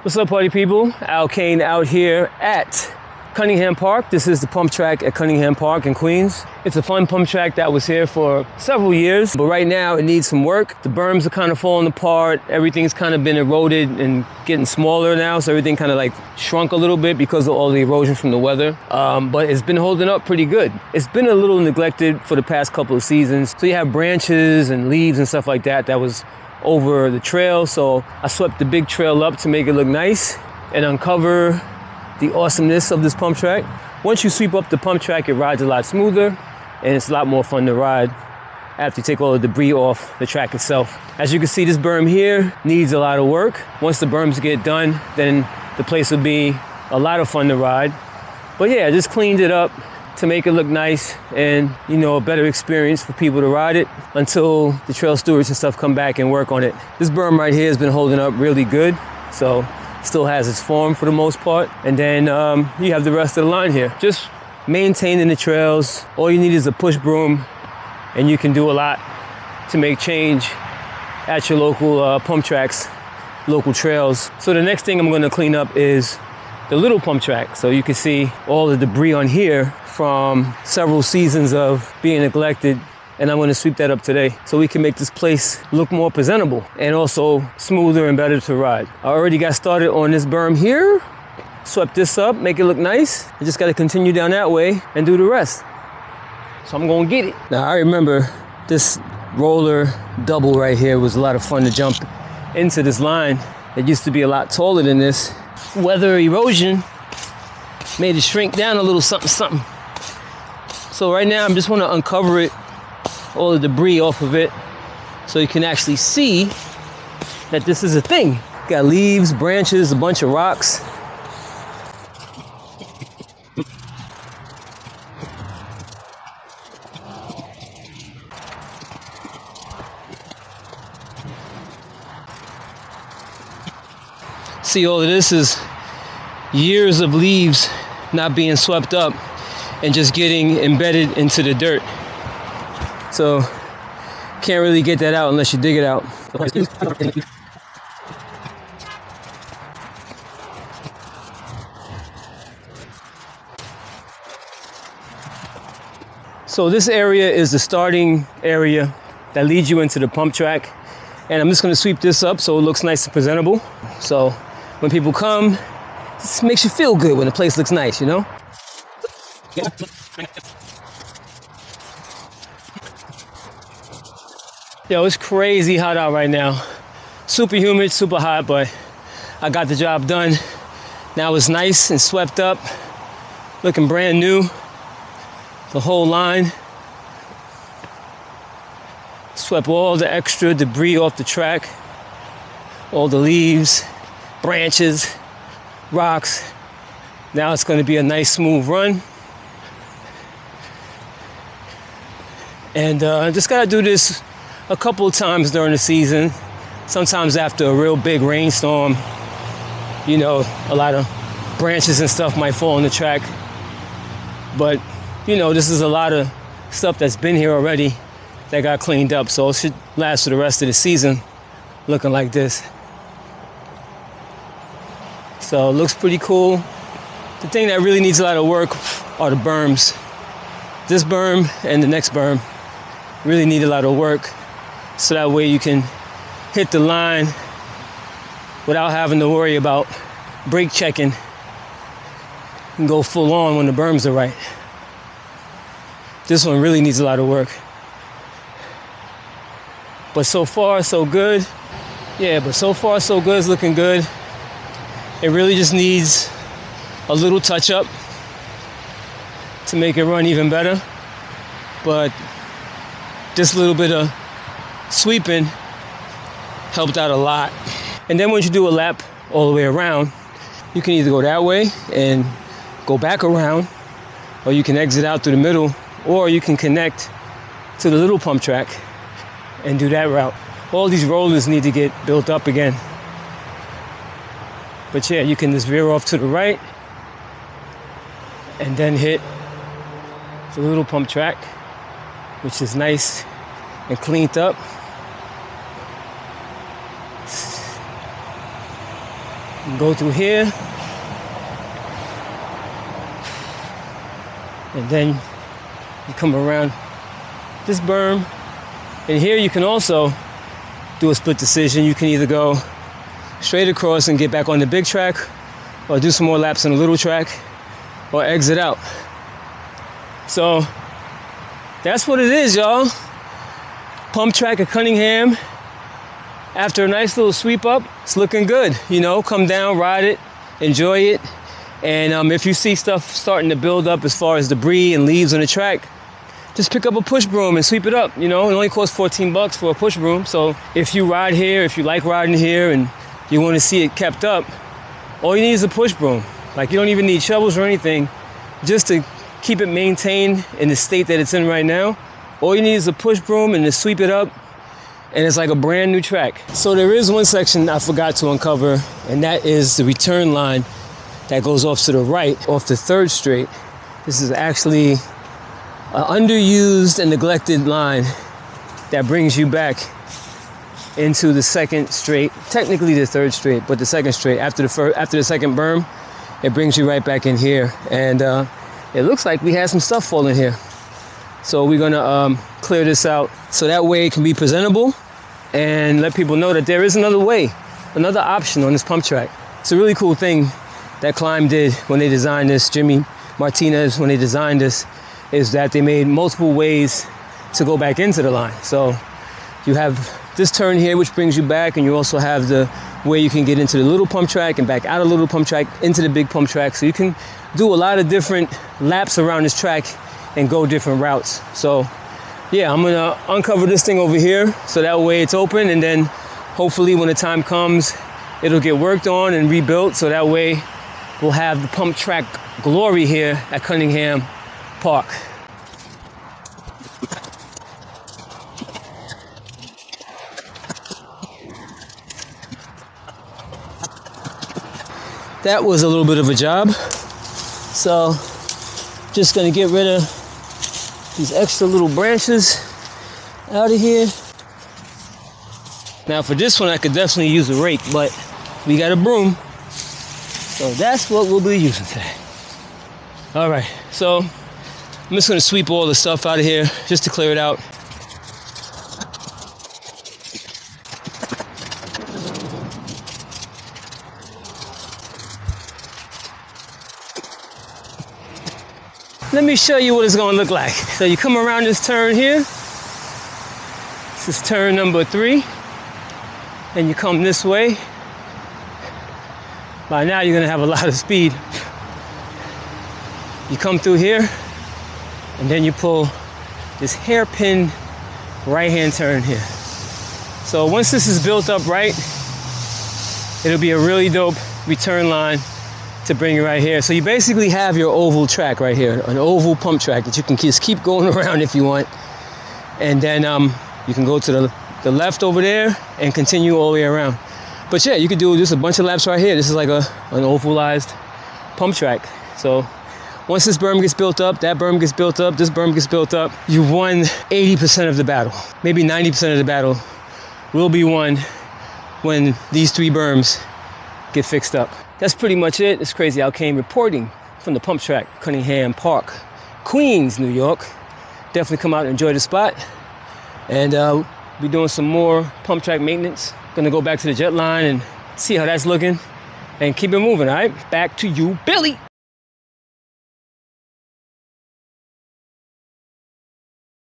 What's up, party people? Al Kane out here at Cunningham Park. This is the pump track at Cunningham Park in Queens. It's a fun pump track that was here for several years, but right now it needs some work. The berms are kind of falling apart. Everything's kind of been eroded and getting smaller now, so everything kind of like shrunk a little bit because of all the erosion from the weather. But it's been holding up pretty good. It's been a little neglected for the past couple of seasons. So you have branches and leaves and stuff like that was over the trail. So I swept the big trail up to make it look nice and uncover the awesomeness of this pump track. Once you sweep up the pump track, it rides a lot smoother and it's a lot more fun to ride after you take all the debris off the track itself. As you can see, this berm here needs a lot of work. Once the berms get done, then the place will be a lot of fun to ride. But yeah, I just cleaned it up to make it look nice and, you know, a better experience for people to ride it until the trail stewards and stuff come back and work on it. This berm right here has been holding up really good, so still has its form for the most part. And then you have the rest of the line here. Just maintaining the trails. All you need is a push broom and you can do a lot to make change at your local pump tracks, local trails. So the next thing I'm gonna clean up is the little pump track. So you can see all the debris on here from several seasons of being neglected, and I'm gonna sweep that up today so we can make this place look more presentable and also smoother and better to ride. I already got started on this berm here, swept this up, make it look nice. I just gotta continue down that way and do the rest. So I'm gonna get it. Now I remember this roller double right here was a lot of fun to jump into this line. It used to be a lot taller than this. Weather erosion made it shrink down a little something. So right now I'm just want to uncover it, all the debris off of it, so you can actually see that this is a thing. Got leaves, branches, a bunch of rocks. See, all of this is years of leaves not being swept up and just getting embedded into the dirt. So can't really get that out unless you dig it out. So this area is the starting area that leads you into the pump track. And I'm just gonna sweep this up so it looks nice and presentable. So when people come, it just makes you feel good when the place looks nice, you know? Yo, it's crazy hot out right now. Super humid, super hot, but I got the job done. Now it's nice and swept up, looking brand new. The whole line. Swept all the extra debris off the track. All the leaves, branches, rocks. Now it's going to be a nice smooth run. And just got to do this a couple of times during the season. Sometimes after a real big rainstorm, you know, a lot of branches and stuff might fall on the track. But, you know, this is a lot of stuff that's been here already that got cleaned up. So it should last for the rest of the season looking like this. So it looks pretty cool. The thing that really needs a lot of work are the berms. This berm and the next berm really need a lot of work, so that way you can hit the line without having to worry about brake checking and go full on when the berms are right. This one really needs a lot of work. But so far, so good. Yeah, but so far, so good. It's looking good. It really just needs a little touch up to make it run even better. But this little bit of sweeping helped out a lot. And then once you do a lap all the way around, you can either go that way and go back around, or you can exit out through the middle, or you can connect to the little pump track and do that route. All these rollers need to get built up again. But yeah, you can just veer off to the right and then hit the little pump track, which is nice and cleaned up. and go through here. And then you come around this berm. And here you can also do a split decision. You can either go straight across and get back on the big track, or do some more laps on the little track, or exit out. So that's what it is, y'all. Pump track at Cunningham. After a nice little sweep up, it's looking good. You know, come down, ride it, enjoy it. And if you see stuff starting to build up as far as debris and leaves on the track, just pick up a push broom and sweep it up. You know, it only costs $14 for a push broom. So if you ride here, if you like riding here and you want to see it kept up, all you need is a push broom. Like, you don't even need shovels or anything, just to keep it maintained in the state that it's in right now. All you need is a push broom and to sweep it up, and it's like a brand new track. So there is one section I forgot to uncover, and that is the return line that goes off to the right, off the 3rd Straight. This is actually an underused and neglected line that brings you back into the 2nd Straight, technically the 3rd Straight, but the 2nd Straight. After the 2nd berm, it brings you right back in here. And it looks like we had some stuff falling here. So we're gonna clear this out so that way it can be presentable and let people know that there is another way, another option on this pump track. It's a really cool thing that Climb did when they designed this, Jimmy Martinez, when they designed this, is that they made multiple ways to go back into the line. So you have this turn here, which brings you back, and you also have the way you can get into the little pump track and back out of the little pump track into the big pump track. So you can do a lot of different laps around this track and go different routes. So yeah, I'm gonna uncover this thing over here so that way it's open, and then hopefully when the time comes, it'll get worked on and rebuilt, so that way we'll have the pump track glory here at Cunningham Park. That was a little bit of a job. So just gonna get rid of these extra little branches out of here. Now for this one, I could definitely use a rake, but we got a broom. So that's what we'll be using today. All right, so I'm just gonna sweep all the stuff out of here just to clear it out. Let me show you what it's gonna look like. So you come around this turn here. This is turn number 3. And you come this way. By now you're gonna have a lot of speed. You come through here, and then you pull this hairpin right-hand turn here. So once this is built up right, it'll be a really dope return line to bring you right here. So you basically have your oval track right here, an oval pump track that you can just keep going around if you want. And then you can go to the left over there and continue all the way around. But yeah, you could do just a bunch of laps right here. This is like an ovalized pump track. So once this berm gets built up, that berm gets built up, this berm gets built up, you've won 80% of the battle. Maybe 90% of the battle will be won when these 3 berms get fixed up. That's pretty much it. It's Crazy Al Kane reporting from the pump track, Cunningham Park, Queens, New York. Definitely come out and enjoy the spot. And be doing some more pump track maintenance. Gonna go back to the Jetline and see how that's looking and keep it moving, all right? Back to you, Billy.